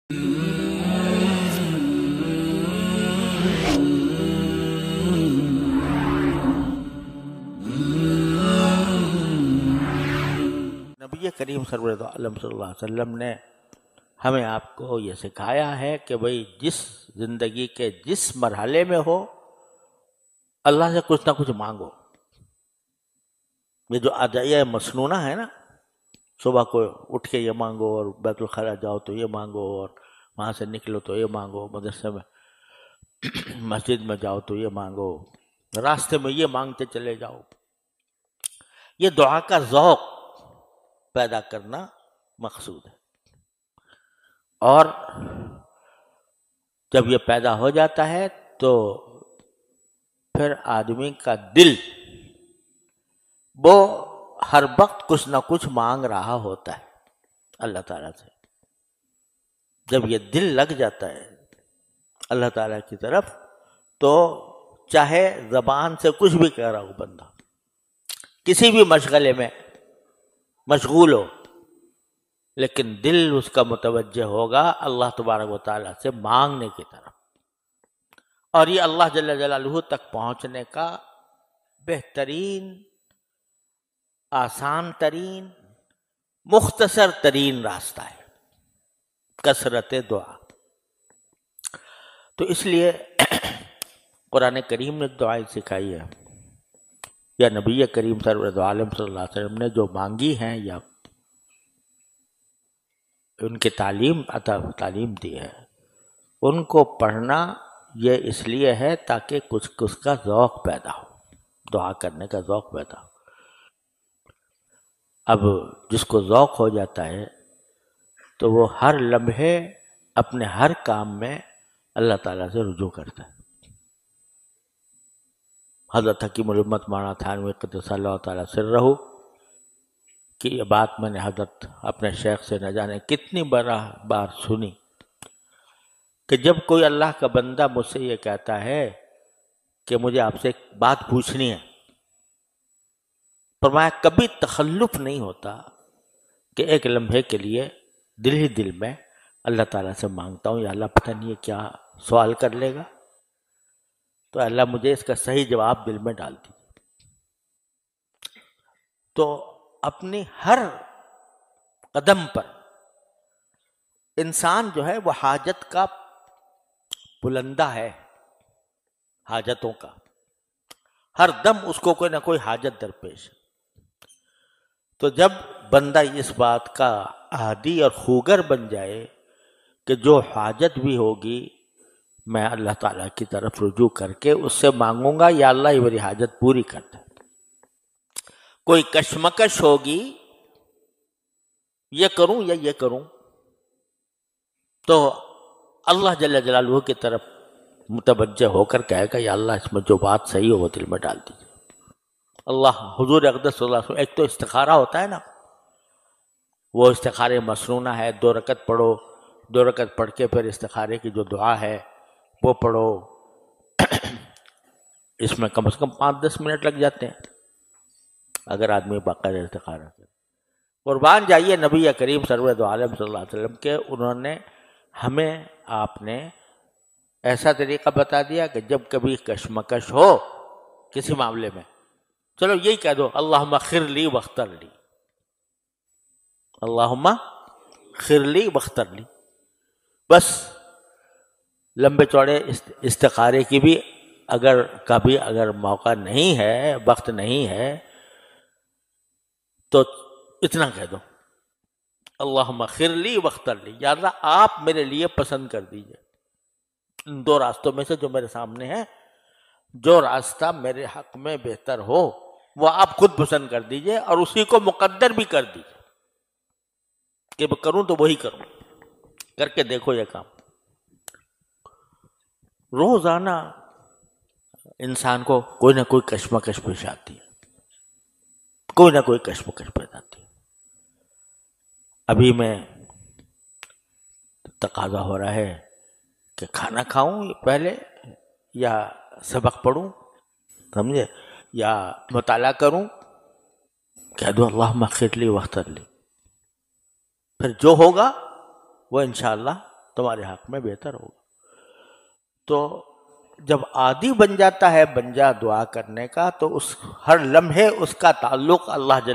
نبی کریم سرور عالم صلی اللہ علیہ وسلم نے ہمیں آپ کو یہ سکھایا ہے کہ بھئی جس زندگی کے جس مرحلے میں ہو اللہ سے کچھ نہ کچھ مانگو۔ یہ جو ادعیہ مسنونہ ہے نا، صبح کو اٹھ کے یہ مانگو، اور بیت الخلا جاؤ تو یہ مانگو، اور وہاں سے نکلو تو یہ مانگو، مدرسے میں مسجد میں جاؤ تو یہ مانگو، راستے میں یہ مانگتے چلے جاؤ، یہ دعا کا ذوق پیدا کرنا مقصود ہے۔ اور جب یہ پیدا ہو جاتا ہے تو پھر آدمی کا دل وہ ہر وقت کچھ نہ کچھ مانگ رہا ہوتا ہے اللہ تعالیٰ سے۔ جب یہ دل لگ جاتا ہے اللہ تعالیٰ کی طرف تو چاہے زبان سے کچھ بھی کہہ رہا ہو بندہ، کسی بھی مشغلے میں مشغول ہو، لیکن دل اس کا متوجہ ہوگا اللہ تبارک و تعالیٰ سے مانگنے کی طرف۔ اور یہ اللہ جل جلالہ تک پہنچنے کا بہترین، آسان ترین، مختصر ترین راستہ ہے، کثرت دعا۔ تو اس لیے قرآن کریم نے دعائیں سکھائی ہے، یا نبی کریم سرور عالم صلی اللہ علیہ وسلم نے جو مانگی ہیں یا ان کی تعلیم دی ہے، ان کو پڑھنا یہ اس لیے ہے تاکہ کچھ کا ذوق پیدا ہو، دعا کرنے کا ذوق پیدا ہو۔ اب جس کو ذوق ہو جاتا ہے تو وہ ہر لمحے اپنے ہر کام میں اللہ تعالیٰ سے رجوع کرتا ہے۔ حضرت حکیم الامت مولانا تھانوی قدس اللہ تعالیٰ سرہ کی یہ بات میں نے حضرت اپنے شیخ سے نہ جانے کتنی بار سنی کہ جب کوئی اللہ کا بندہ مجھ سے یہ کہتا ہے کہ مجھے آپ سے ایک بات پوچھنی ہے، فرمایا کبھی تخلف نہیں ہوتا کہ ایک لمحے کے لیے دل ہی دل میں اللہ تعالیٰ سے مانگتا ہوں، یا اللہ پتہ نہیں یہ کیا سوال کر لے گا، تو اللہ مجھے اس کا صحیح جواب دل میں ڈال دی۔ تو اپنی ہر قدم پر انسان جو ہے وہ حاجت کا بلندہ ہے، حاجتوں کا، ہر دم اس کو کوئی نہ کوئی حاجت درپیش ہے۔ تو جب بندہ اس بات کا عادی اور خوگر بن جائے کہ جو حاجت بھی ہوگی میں اللہ تعالیٰ کی طرف رجوع کر کے اس سے مانگوں گا، یا اللہ یہ میری حاجت پوری کر دے۔ کوئی کشمکش ہوگی، یہ کروں یا یہ کروں، تو اللہ جل جلالہ کی طرف متوجہ ہو کر کہے گا یا اللہ اس میں جو بات صحیح ہو وہ دل میں ڈال دیجیے۔ اللہ حضور اقدس صلی اللہ علیہ وسلم، ایک تو استخارہ ہوتا ہے نا، وہ استخارے مسنونہ ہے، 2 رکعت پڑھو، 2 رکعت پڑھ کے پھر استخارے کی جو دعا ہے وہ پڑھو، اس میں کم سے کم 5-10 منٹ لگ جاتے ہیں اگر آدمی باقاعدہ استخارہ کرے۔ قربان جائیے نبی کریم سرور عالم صلی اللہ علیہ وسلم کے، انہوں نے ہمیں، آپ نے ایسا طریقہ بتا دیا کہ جب کبھی کشمکش ہو کسی معاملے میں، چلو یہی کہہ دو اللہم خر لی واختر لی، اللہم خر لی واختر لی، بس۔ لمبے چوڑے استخارے کی بھی اگر موقع نہیں ہے، وقت نہیں ہے، تو اتنا کہہ دو اللہم خر لی واختر لی، یا اللہ آپ میرے لیے پسند کر دیجئے ان 2 راستوں میں سے جو میرے سامنے ہیں، جو راستہ میرے حق میں بہتر ہو وہ آپ خود پسند کر دیجئے، اور اسی کو مقدر بھی کر دیجئے کہ میں کروں تو وہی کروں، کر کے دیکھو یہ کام۔ روزانہ انسان کو کوئی نہ کوئی کشمکش پیش آتی ہے، کوئی نہ کوئی کشمکش پیدا آتی ہے۔ ابھی میں تقاضا ہو رہا ہے کہ کھانا کھاؤں پہلے یا سبق پڑھوں، سمجھے، یا مطالعہ کروں، کہہ دو اللہم اغفر لی واختر لی، پھر جو ہوگا وہ انشاءاللہ تمہارے حق میں بہتر ہوگا. تو جب عادی بن جاتا ہے بنجا دعا کرنے کا، تو اس ہر لمحے اس کا تعلق اللہ جل